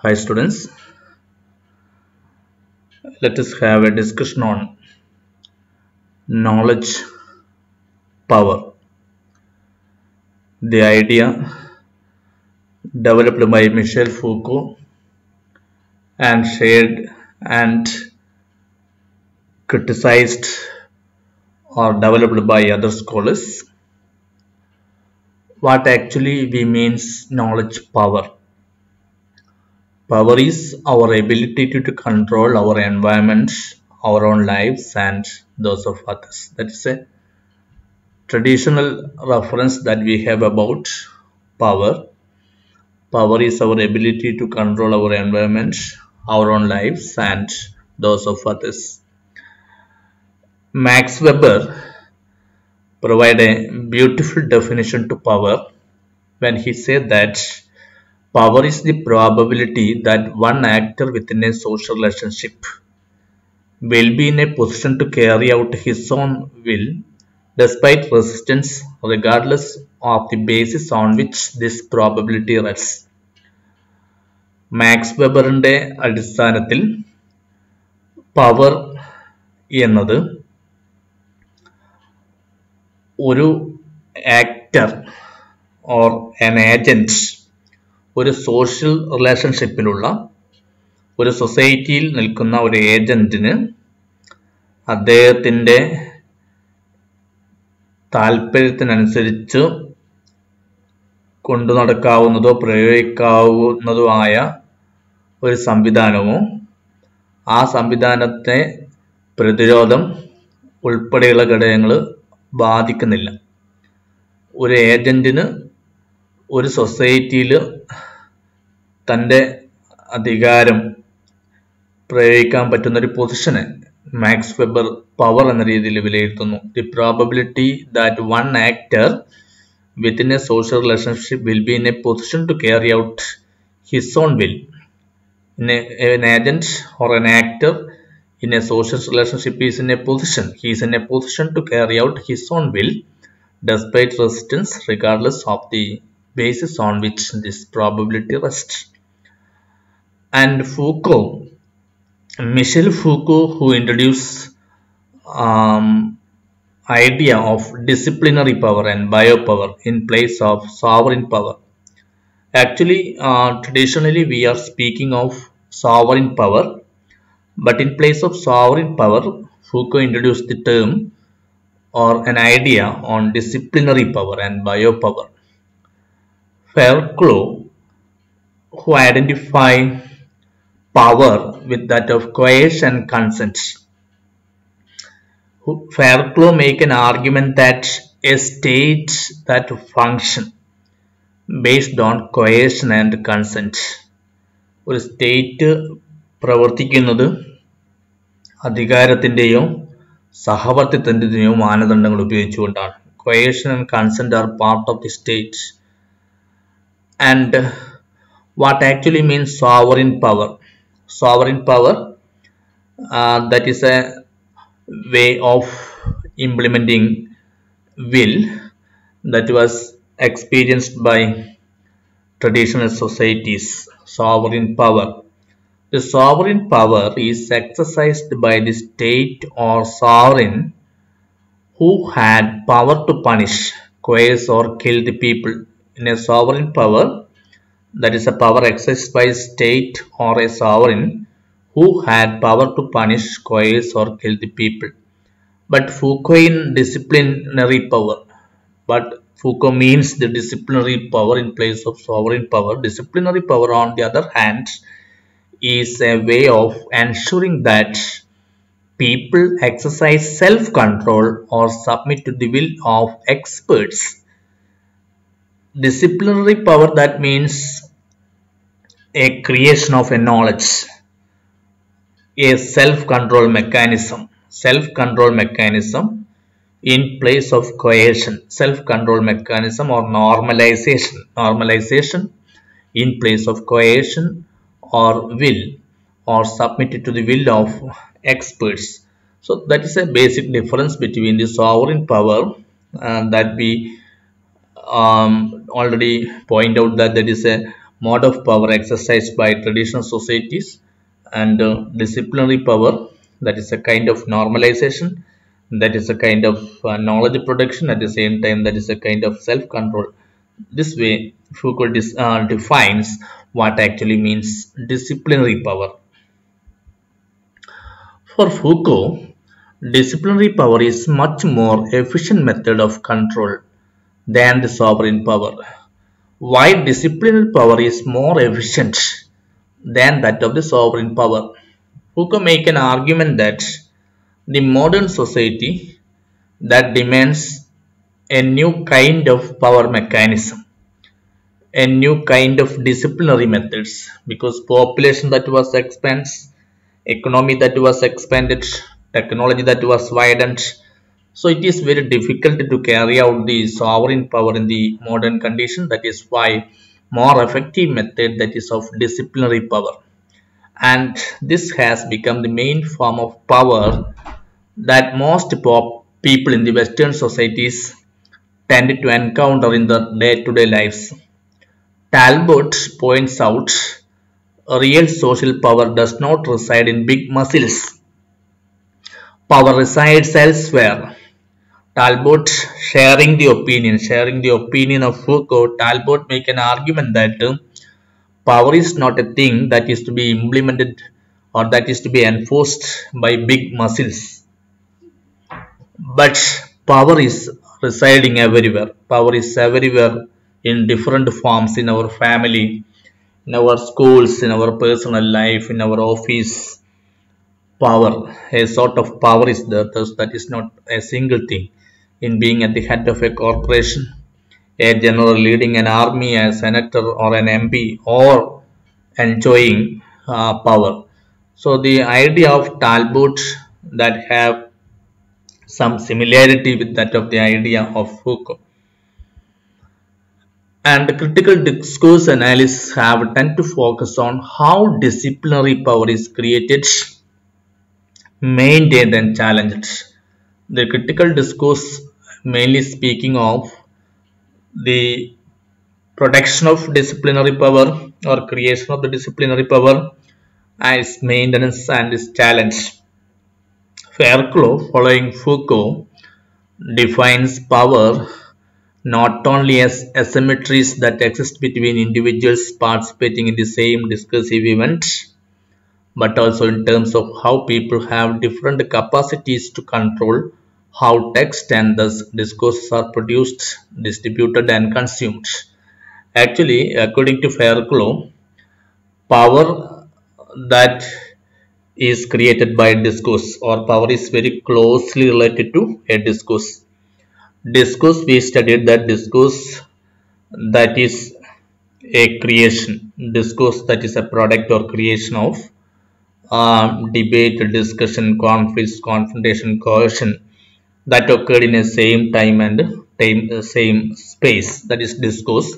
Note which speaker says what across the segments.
Speaker 1: Hi students, let us have a discussion on knowledge power. The idea developed by Michel Foucault and shared and criticized or developed by other scholars. What actually we means knowledge power? Power is our ability to control our environment, our own lives and those of others. That is a traditional reference that we have about power. Power is our ability to control our environment, our own lives and those of others. Max Weber provided a beautiful definition to power when he said that power is the probability that one actor within a social relationship will be in a position to carry out his own will despite resistance, regardless of the basis on which this probability rests. Max വെബറിന്റെ അടിസ്ഥാനത്തിൽ power എന്നത് ഒരു actor or an agent ഒരു social റിലേഷൻഷിപ്പിലുള്ള ഒരു സൊസൈറ്റിയിൽ നിൽക്കുന്ന ഒരു ഏജന്റിന് അദ്ദേഹത്തിന്റെ താല്പര്യത്തിനനുസരിച്ച് കൊണ്ടു നടക്കാവുന്നതോ പ്രയോഗിക്കാവുന്നതോ ആയ ഒരു സംവിധാനമോ ആ സംവിധാനത്തെ പ്രതിരോധം ഉൾപ്പെടെയുള്ള ഘടകങ്ങൾ ബാധിക്കുന്നില്ല. ഒരു ഏജന്റിന് ഒരു സൊസൈറ്റിയിൽ തൻ്റെ അധികാരം പ്രയോഗിക്കാൻ പറ്റുന്ന ഒരു പൊസിഷനെ മാക്സ് വെബർ പവർ എന്ന രീതിയിൽ വിലയിരുത്തുന്നു. The probability that one actor within a social relationship will be in a position to carry out his own will. An agent or an actor in a social relationship is in a position. He is in a position to carry out his own will despite resistance, regardless of the basis on which this probability rests. And Foucault, Michel Foucault, who introduced idea of disciplinary power and biopower in place of sovereign power. Actually, traditionally we are speaking of sovereign power, but in place of sovereign power, Foucault introduced the term or an idea on disciplinary power and biopower. Foucault, who identified power with that of coercion and consent, Foucault make an argument that a state that function based on coercion and consent, ഒരു state പ്രവർത്തിക്കുന്നത് അധികാരത്തിൻ്റെയോ സഹവർത്തിത്വത്തിൻ്റെയോ മാനദണ്ഡങ്ങൾ ഉപയോഗിച്ചുകൊണ്ടാണ്. coercion and consent are part of the state. And what actually means sovereign power? Sovereign power, that is a way of implementing will that was experienced by traditional societies. Sovereign power. The sovereign power is exercised by the state or sovereign who had power to punish, coerce or kill the people. In a sovereign power, that is a power exercised by a state or a sovereign who had power to punish, coerce or kill the people. But Foucault in disciplinary power. But Foucault means the disciplinary power in place of sovereign power. Disciplinary power, on the other hand, is a way of ensuring that people exercise self-control or submit to the will of experts. Disciplinary power, that means a creation of a knowledge, a self-control mechanism in place of coercion, self-control mechanism or normalization in place of coercion or will or submitted to the will of experts. So that is a basic difference between the sovereign power that we already point out that is a mode of power exercised by traditional societies, and disciplinary power, that is a kind of normalization, that is a kind of knowledge production, at the same time that is a kind of self-control. This way Foucault defines what actually means disciplinary power. For Foucault, disciplinary power is much more efficient method of control than the sovereign power. Why disciplinary power is more efficient than that of the sovereign power? Foucault make an argument that the modern society that demands a new kind of power mechanism, a new kind of disciplinary methods, because population that was expands, economy that was expanded, technology that was widened. So it is very difficult to carry out the sovereign power in the modern condition. That is why more effective method, that is of disciplinary power. And this has become the main form of power that most people in the Western societies tend to encounter in their day-to-day lives. Talbot points out real social power does not reside in big muscles. Power resides elsewhere. Talbot sharing the opinion of Foucault, Talbot make an argument that power is not a thing that is to be implemented or that is to be enforced by big muscles, but power is residing everywhere. Power is everywhere in different forms, in our family, in our schools, in our personal life, in our office. Power, a sort of power is there. Thus, that is not a single thing. In being at the head of a corporation, a general leading an army, a senator or an MP, or enjoying power. So the idea of Talbot that have some similarity with that of the idea of Foucault. And the critical discourse analysis have tend to focus on how disciplinary power is created, maintained and challenged. The critical discourse mainly speaking of the protection of disciplinary power or creation of the disciplinary power as maintenance and its challenge. Foucault, following Foucault, defines power not only as asymmetries that exist between individuals participating in the same discursive event, but also in terms of how people have different capacities to control how text and thus discourses are produced, distributed and consumed. Actually, according to Foucault, power that is created by discourse or power is very closely related to a discourse. Discourse, we studied that discourse that is a creation, discourse that is a product or creation of debate, discussion, conflicts, confrontation, coercion that occurred in the same time and same space, that is discourse.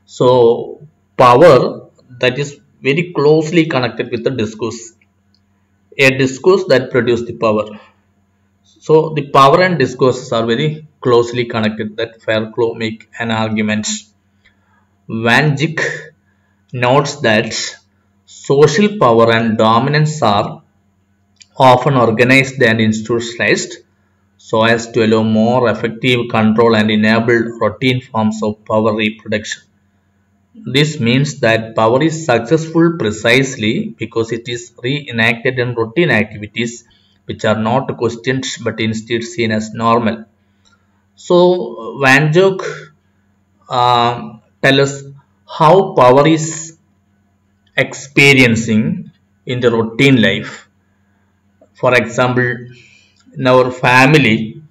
Speaker 1: So power that is very closely connected with the discourse, a discourse that produced the power. So the power and discourses are very closely connected, that Foucault make an argument. Van Dijk notes that social power and dominance are often organized and institutionalized so as to allow more effective control and enable routine forms of power reproduction. This means that power is successful precisely because it is reenacted in routine activities which are not questioned but instead seen as normal. So Van Dijk tell us how power is experiencing in the routine life. For example, in our family,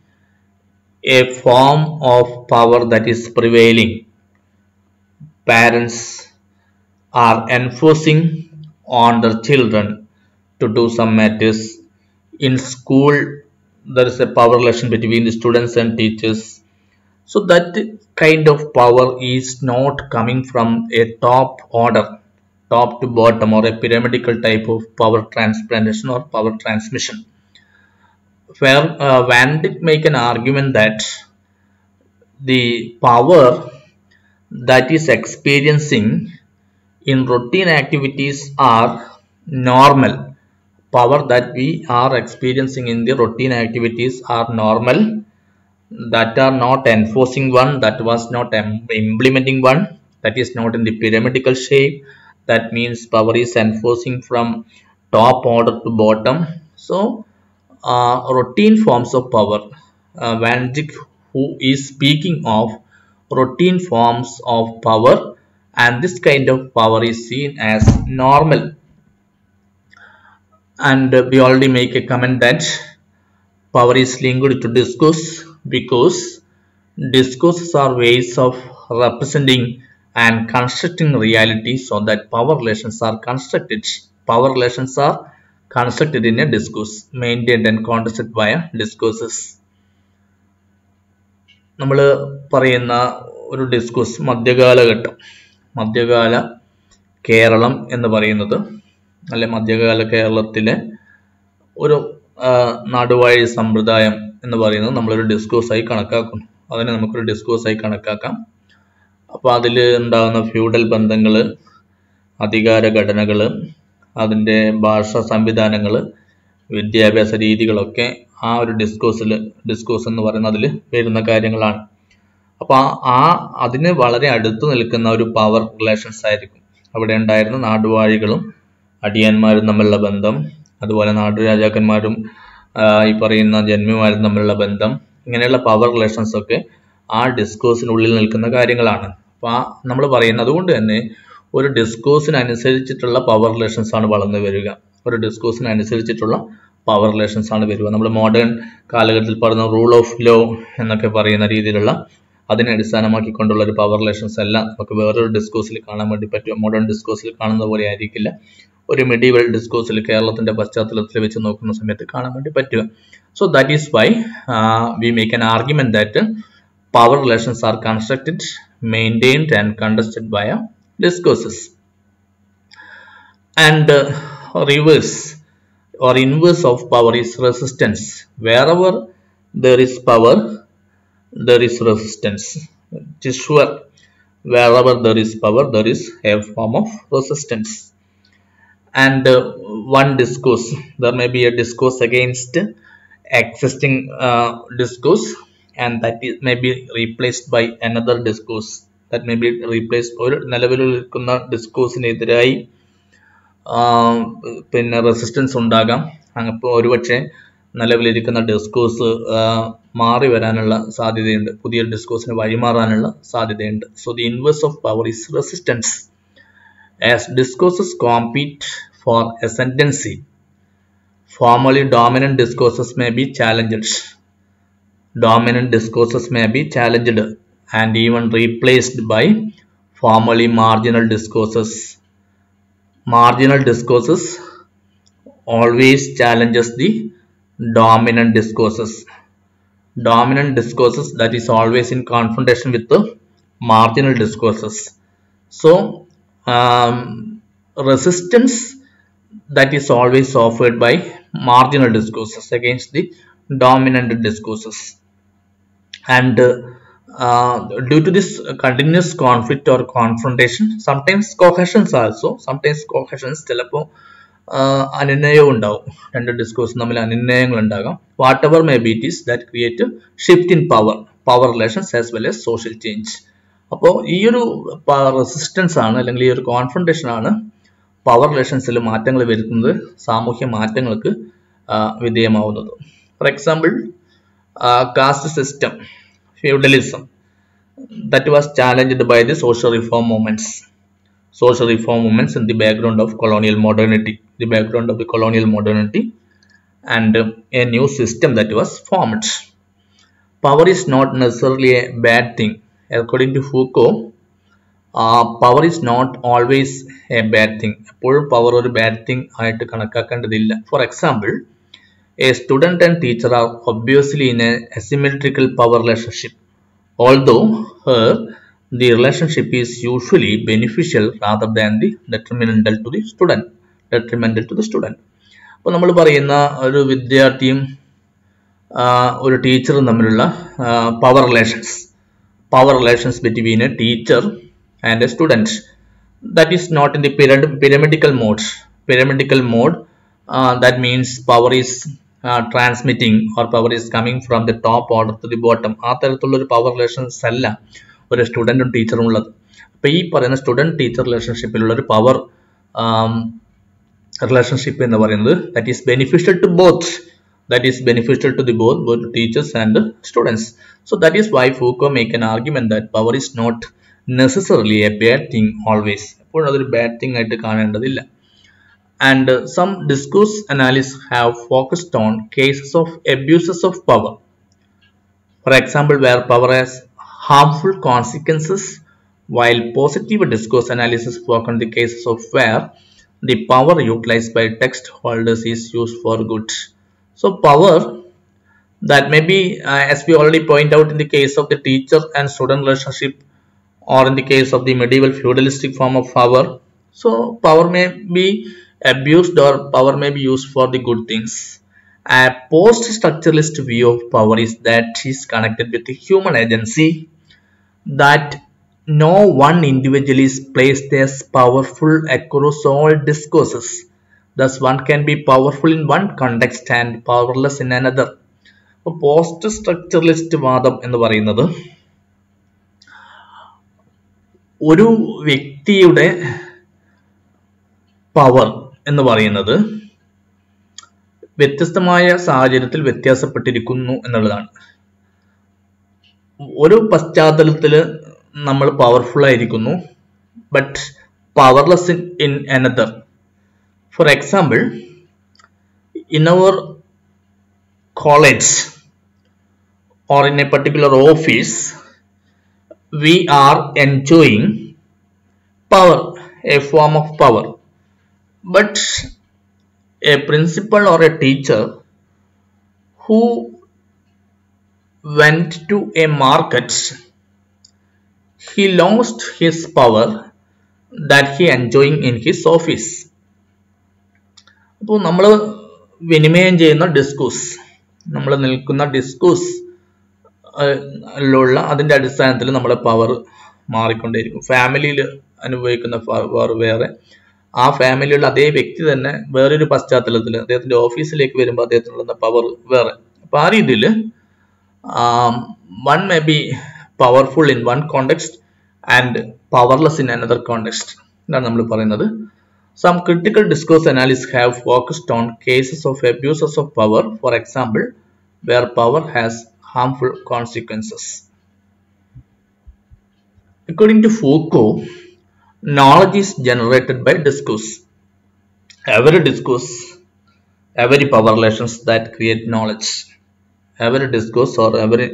Speaker 1: a form of power that is prevailing. Parents are enforcing on their children to do some matters. In school, there is a power relation between the students and teachers. So that kind of power is not coming from a top order, top to bottom, or a pyramidal type of power transplantation or power transmission. Where Van Dijk make an argument that the power that is experiencing in routine activities are normal. Power that we are experiencing in the routine activities are normal, that are not enforcing one, that was not implementing one, that is not in the pyramidical shape. That means power is enforcing from top order to bottom. So routine forms of power. Van Dijk, who is speaking of routine forms of power, and this kind of power is seen as normal. And we already make a comment that power is linked to discourse, because discourses are ways of representing and constructing reality, so that power relations are constructed. Power relations are constructed in a discourse, maintained and contested via discourses. നമ്മൾ പറയുന്ന ഒരു discourse മധ്യകാലഘട്ടം, മധ്യകാല കേരളം എന്ന് പറയുന്നത്, അല്ലെ മധ്യകാല കേരളത്തിലെ ഒരു നാടുവാഴി സമ്പ്രദായം എന്ന് പറയുന്നത് നമ്മളൊരു ഡിസ്കോഴ്സായി കണക്കാക്കുന്നു. അതിനെ നമുക്കൊരു ഡിസ്കോഴ്സായി കണക്കാക്കാം. അപ്പോൾ അതിൽ ഉണ്ടാകുന്ന ഫ്യൂഡൽ ബന്ധങ്ങൾ, അധികാര ഘടനകൾ, അതിൻ്റെ ഭാഷാ സംവിധാനങ്ങൾ, വിദ്യാഭ്യാസ രീതികളൊക്കെ ആ ഒരു ഡിസ്കോഴ്സ് എന്ന് പറയുന്നത് അതിൽ വരുന്ന കാര്യങ്ങളാണ്. അപ്പോൾ അതിന് വളരെ അടുത്ത് നിൽക്കുന്ന ഒരു പവർ റിലേഷൻസ് ആയിരിക്കും അവിടെ ഉണ്ടായിരുന്ന നാടുവാഴികളും അടിയന്മാരും തമ്മിലുള്ള ബന്ധം, അതുപോലെ നാട്ടുരാജാക്കന്മാരും ഈ പറയുന്ന ജന്മിമാരും തമ്മിലുള്ള ബന്ധം, ഇങ്ങനെയുള്ള പവർ റിലേഷൻസ് ഒക്കെ ആ ഡിസ്കോഴ്സിനുള്ളിൽ നിൽക്കുന്ന കാര്യങ്ങളാണ്. അപ്പോൾ നമ്മൾ പറയുന്നത് അതുകൊണ്ട് തന്നെ ഒരു ഡിസ്കോഴ്സിനനുസരിച്ചിട്ടുള്ള പവർ റിലേഷൻസ് ആണ് വളർന്നു വരിക. ഒരു ഡിസ്കോഴ്സിനനുസരിച്ചിട്ടുള്ള പവർ റിലേഷൻസ് ആണ് വരിക. നമ്മൾ മോഡേൺ കാലഘട്ടത്തിൽ പറയുന്ന റൂൾ ഓഫ് ലോ എന്നൊക്കെ പറയുന്ന രീതിയിലുള്ള അതിനെ അടിസ്ഥാനമാക്കിക്കൊണ്ടുള്ള ഒരു പവർ റിലേഷൻസ് അല്ല നമുക്ക് വേറൊരു ഡിസ്കോഴ്സിൽ കാണാൻ വേണ്ടി പറ്റുക. മോഡേൺ ഡിസ്കോഴ്സിൽ കാണുന്ന പോലെ ആയിരിക്കില്ല ഒരു മെഡീവൽ ഡിസ്കോഴ്സിൽ കേരളത്തിന്റെ പശ്ചാത്തലത്തിൽ വെച്ച് നോക്കുന്ന സമയത്ത് കാണാൻ വേണ്ടി പറ്റുക. So that is why we make an argument that power relations are constructed, maintained and contested by discourses. And reverse or inverse of power is resistance. Wherever there is power, there is resistance. It is sure, wherever there is power, there is a form of resistance. And one discourse, there may be a discourse against existing discourse, and that may be replaced by another discourse. That may be replaced ഒരു നിലവിലിരിക്കുന്ന ഡിസ്കോഴ്സിനെതിരായി പിന്നെ resistance ഉണ്ടാകാം. അപ്പോൾ ഒരുപക്ഷെ നിലവിലിരിക്കുന്ന discourse മാറി വരാനുള്ള സാധ്യതയുണ്ട്, പുതിയ ഡിസ്കോഴ്സിന് വഴിമാറാനുള്ള സാധ്യതയുണ്ട്. So the inverse of power is resistance. As discourses compete for ascendancy, formerly dominant discourses may be challenged. Dominant discourses may be challenged and even replaced by formerly marginal discourses. Marginal discourses always challenges the dominant discourses. Dominant discourses that is always in confrontation with the marginal discourses. So resistance that is always offered by marginal discourses against the dominant discourses. And due to this continuous conflict or confrontation, sometimes cohesions also, sometimes cohesions ചിലപ്പോൾ അനുനയം ഉണ്ടാവും, രണ്ട് discourse തമ്മിൽ അനുനയങ്ങൾ ഉണ്ടാകാം. What ever may be it is that create shift in power relations as well as social change. അപ്പോൾ ഈ ഒരു resistance ആണ്, അല്ലെങ്കിൽ ഈ ഒരു കോൺഫ്രണ്ടേഷൻ ആണ് പവർ റിലേഷൻസിൽ മാറ്റങ്ങൾ വരുത്തുന്നത്, സാമൂഹ്യ മാറ്റങ്ങൾക്ക് വിധേയമാവുന്നത്. For example, caste system, feudalism, that was challenged by the social reform movements. Social reform movements in the background of colonial modernity, and a new system that was formed. Power is not necessarily a bad thing. According to Foucault, power is not always a bad thing. എപ്പോഴും power ഒരു bad thing ആയിട്ട് കണക്കാക്കേണ്ടതില്ല. For example, a student and teacher are obviously in a asymmetrical power relationship, although the relationship is usually beneficial rather than the detrimental to the student. അപ്പോൾ നമ്മൾ പറയുന്ന ഒരു വിദ്യാർത്ഥിയും ഒരു ടീച്ചറും തമ്മിലുള്ള power relations between A teacher and A student. that is not in the pyramidical mode. Pyramidical mode, that means power is transmitting or power is coming from the top order to the bottom. ആ തരത്തിലുള്ള ഒരു power relations അല്ല ഒരു സ്റ്റുഡൻറ്റും ടീച്ചറും ഉള്ളത്. അപ്പോൾ ഈ പറയുന്ന സ്റ്റുഡൻറ് ടീച്ചർ റിലേഷൻഷിപ്പിലുള്ള ഒരു പവർ relationship എന്ന് പറയുന്നത് that is beneficial to both, that is beneficial to the both teachers and students. So that is why Foucault make an argument that power is not necessarily a bad thing always. അപ്പോൾ അതൊരു bad thing ആയിട്ട് കാണേണ്ടതില്ല. And some discourse analysts have focused on cases of abuses of power, for example where power has harmful consequences, while positive discourse analysis focus on the cases of where the power utilized by text holders is used for good. So power that may be, as we already point out in the case of the teacher and student relationship, or in the case of the medieval feudalistic form of power, so power may be abused or power may be used for the good things. A post-structuralist view of power is that it is connected with the human agency, that no one individual is placed as powerful across all discourses. Thus, one can be powerful in one context and powerless in another. Post structuralist വാദം എന്ന് പറയുന്നത് ഒരു വ്യക്തിയുടെ power എന്ന് പറയുന്നത് വ്യത്യസ്തമായ സാഹചര്യത്തിൽ വ്യത്യാസപ്പെട്ടിരിക്കുന്നു എന്നുള്ളതാണ്. ഒരു പശ്ചാത്തലത്തിൽ നമ്മൾ പവർഫുൾ ആയിരിക്കുന്നു, but powerless in another. For example, in our college or in a particular office, we are enjoying power, a form of power, but a principal or a teacher who went to a market, he lost his power that he enjoying in his office. അപ്പോൾ നമ്മൾ വിനിമയം ചെയ്യുന്ന discourse, നമ്മൾ നിൽക്കുന്ന discourse ുള്ള അതിൻ്റെ അടിസ്ഥാനത്തിൽ നമ്മുടെ power മാറിക്കൊണ്ടേയിരിക്കും. ഫാമിലിയിൽ അനുഭവിക്കുന്ന പവർ വേറെ, ആ ഫാമിലിയുള്ള അതേ വ്യക്തി തന്നെ വേറൊരു പശ്ചാത്തലത്തിൽ അദ്ദേഹത്തിൻ്റെ ഓഫീസിലേക്ക് വരുമ്പോൾ അദ്ദേഹത്തിനുള്ള പവർ വേറെ. അപ്പോൾ ആ രീതിയിൽ one may be powerful in one context and powerless in another context എന്നാണ് നമ്മൾ പറയുന്നത്. Some critical discourse analysts have focused on cases of abuses of power, for example, where power has harmful consequences. According to Foucault, knowledge is generated by discourse. Every discourse, every power relations that create knowledge, every discourse or every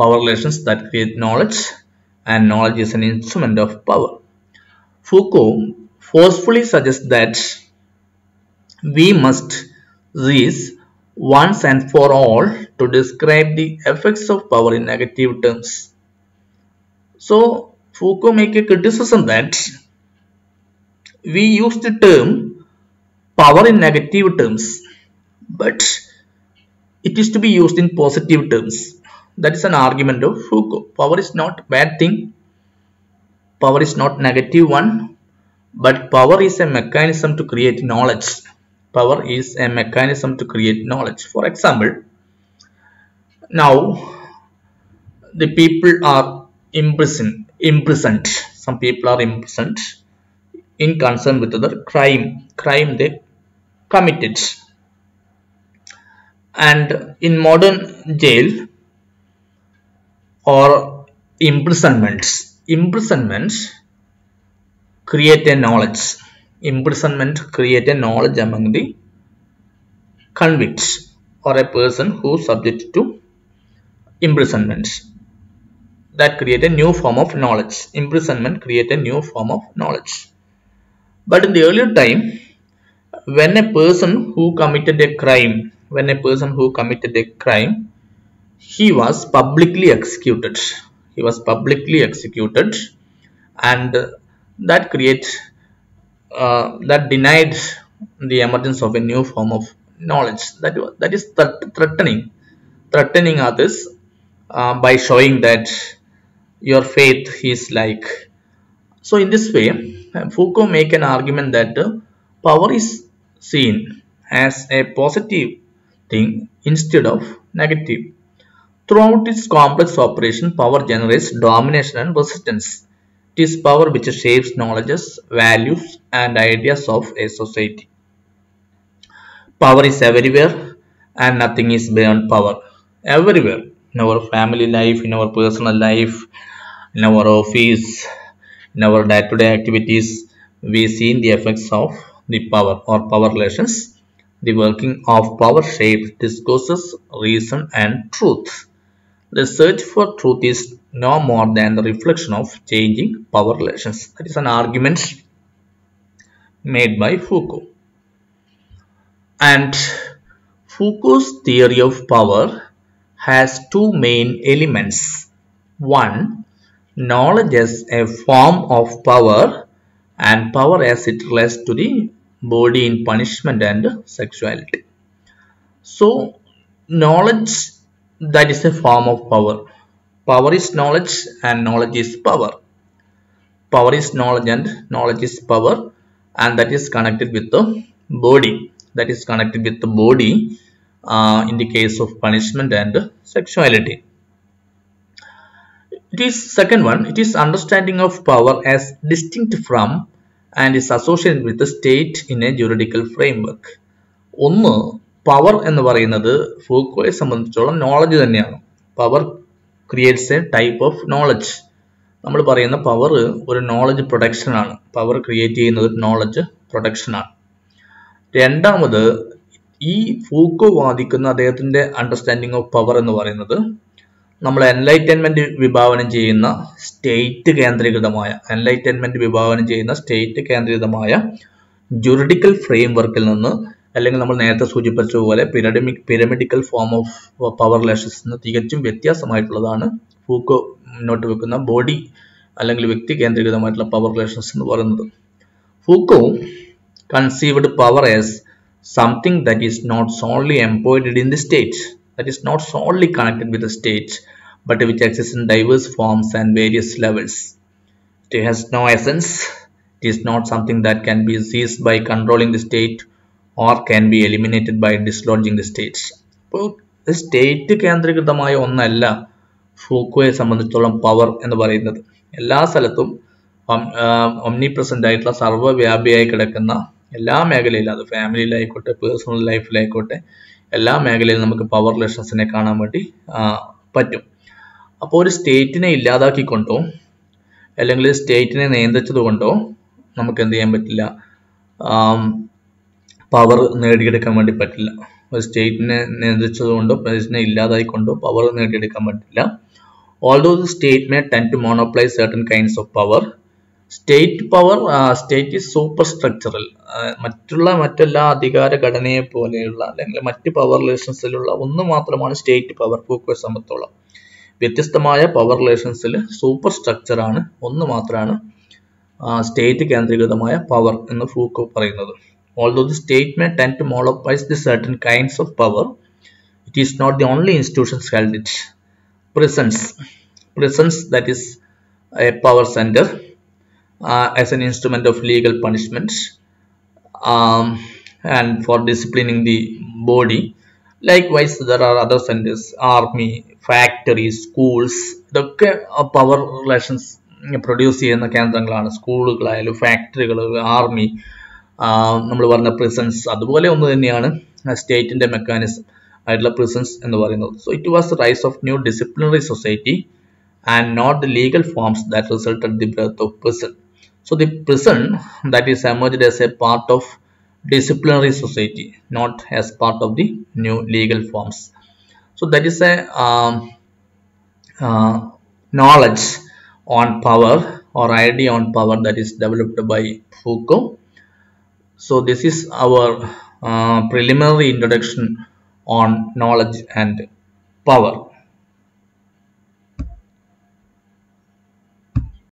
Speaker 1: power relations that create knowledge, and knowledge is an instrument of power. Foucault forcefully suggests that we must cease once and for all to describe the effects of power in negative terms. So Foucault make a criticism that we use the term power in negative terms, but it is to be used in positive terms. That is an argument of Foucault. Power is not a bad thing. Power is not negative one, but power is a mechanism to create knowledge. Power is a mechanism to create knowledge. For example, now the people are imprisoned. Some people are imprisoned in concern with other crime they committed. And in modern jail or imprisonments create a knowledge. Imprisonment create a knowledge among the convicts or a person who is subject to imprisonment. That create a new form of knowledge. Imprisonment create a new form of knowledge. But in the earlier time, when a person who committed a crime, he was publicly executed. And that denied the emergence of a new form of knowledge. That is threatening others by showing that your faith is like So in this way, Foucault make an argument that power is seen as a positive thing instead of negative. Throughout its complex operation, power generates domination and resistance. It is power which shapes knowledges, values, and ideas of a society. Power is everywhere, and nothing is beyond power. Everywhere, in our family life, in our personal life, in our office, in our day-to-day activities, we see the effects of the power or power relations. The working of power shapes discourses, reason, and truth. The search for truth is no more than the reflection of changing power relations. That is an argument made by Foucault. And Foucault's theory of power has two main elements. One, knowledge as a form of power, and power as it relates to the body in punishment and sexuality. So, knowledge, that is a form of power. Power is knowledge and knowledge is power. Power is knowledge and knowledge is power, and that is connected with the body. That is connected with the body in the case of punishment and sexuality. It is second one, it is understanding of power as distinct from and is associated with the state in a juridical framework. ഒന്ന് power എന്ന് പറയുന്നത് ഫൂക്കോയെ സംബന്ധിച്ചോളം knowledge തന്നെയാണ്. Power creates A type of knowledge. നമ്മൾ പറയുന്ന power ഒരു knowledge production ആണ്. Power create ചെയ്യുന്നത് നോളജ് പ്രൊഡക്ഷൻ ആണ്. രണ്ടാമത്, ഈ ഫൂക്കോ വാദിക്കുന്ന അദ്ദേഹത്തിന്റെ അണ്ടർസ്റ്റാൻഡിങ് ഓഫ് പവർ എന്ന് പറയുന്നത് നമ്മൾ എൻലൈറ്റൻമെന്റ് വിഭാവനം ചെയ്യുന്ന സ്റ്റേറ്റ് കേന്ദ്രീകൃതമായ ജുറിഡിക്കൽ ഫ്രെയിംവർക്കിൽ നിന്ന്, അല്ലെങ്കിൽ നമ്മൾ നേരത്തെ സൂചിപ്പിച്ചതുപോലെ pyramidical form of power relations നിന്ന് തികച്ചും വ്യത്യാസമായിട്ടുള്ളതാണ് ഫൂക്കോ മുന്നോട്ട് വെക്കുന്ന ബോഡി അല്ലെങ്കിൽ വ്യക്തി കേന്ദ്രീകൃതമായിട്ടുള്ള പവർ റിലേഷൻസ് എന്ന് പറയുന്നത്. Foucault conceived power as something that is not solely embodied in the state, that is not solely connected with the state, but which exists in diverse forms and various levels. It has no essence. It is not something that can be seized by controlling the state or can be eliminated by dislodging the states. അപ്പോൾ state കേന്ദ്രീകൃതമായ ഒന്നല്ല ഫൂക്കോയെ സംബന്ധിച്ചോളം power എന്ന് പറയുന്നത്. എല്ലാ സ്ഥലത്തും omni present ആയിട്ടുള്ള സർവ്വവ്യാപിയായി കിടക്കുന്ന എല്ലാ മേഖലയിലും, അത് ഫാമിലിയിലായിക്കോട്ടെ, പേഴ്സണൽ ലൈഫിലായിക്കോട്ടെ, എല്ലാ മേഖലയിലും നമുക്ക് പവർ റിലേഷൻസിനെ കാണാൻ വേണ്ടി പറ്റും. അപ്പോൾ ഒരു സ്റ്റേറ്റിനെ ഇല്ലാതാക്കിക്കൊണ്ടോ അല്ലെങ്കിൽ സ്റ്റേറ്റിനെ നിയന്ത്രിച്ചത് കൊണ്ടോ നമുക്ക് എന്ത് ചെയ്യാൻ പറ്റില്ല, പവർ നേടിയെടുക്കാൻ വേണ്ടി പറ്റില്ല. ഒരു സ്റ്റേറ്റിനെ നിയന്ത്രിച്ചത് കൊണ്ടോ സ്റ്റേറ്റിനെ ഇല്ലാതായിക്കൊണ്ടോ പവർ നേടിയെടുക്കാൻ പറ്റില്ല. Although the state may tend to monopolize certain kinds of power, state is superstructural. മറ്റെല്ലാ അധികാര ഘടനയെ പോലെയുള്ള അല്ലെങ്കിൽ മറ്റ് പവർ റിലേഷൻസിലുള്ള ഒന്ന് മാത്രമാണ് സ്റ്റേറ്റ് പവർ ഫൂക്കോയെ സംബന്ധിച്ചോളം. വ്യത്യസ്തമായ പവർ റിലേഷൻസിൽ സൂപ്പർ സ്ട്രക്ചർ ആണ്, ഒന്ന് മാത്രമാണ് സ്റ്റേറ്റ് കേന്ദ്രീകൃതമായ പവർ എന്ന് ഫൂക്കോ പറയുന്നത്. Although the state may tend to monopolize the certain kinds of power, it is not the only institutions held it. Prisons, that is a power center as an instrument of legal punishment and for disciplining the body. Likewise, there are other centers, army, factories, schools. ഇതൊക്കെ power relations produce ചെയ്യുന്ന കേന്ദ്രങ്ങളാണ്. സ്കൂളുകളായാലും ഫാക്ടറികൾ, army, നമ്മൾ പറഞ്ഞ prisons, അതുപോലെ ഒന്ന് തന്നെയാണ് സ്റ്റേറ്റിന്റെ മെക്കാനിസം ആയിട്ടുള്ള prisons എന്ന് പറയുന്നത്. So it was the rise of new disciplinary society and not the legal forms that resulted the birth of prison. So the prison that is emerged as a part of disciplinary society, not as part of the new legal forms. So that is a knowledge on power or idea on power that is developed by Foucault. So this is our preliminary introduction on knowledge and power.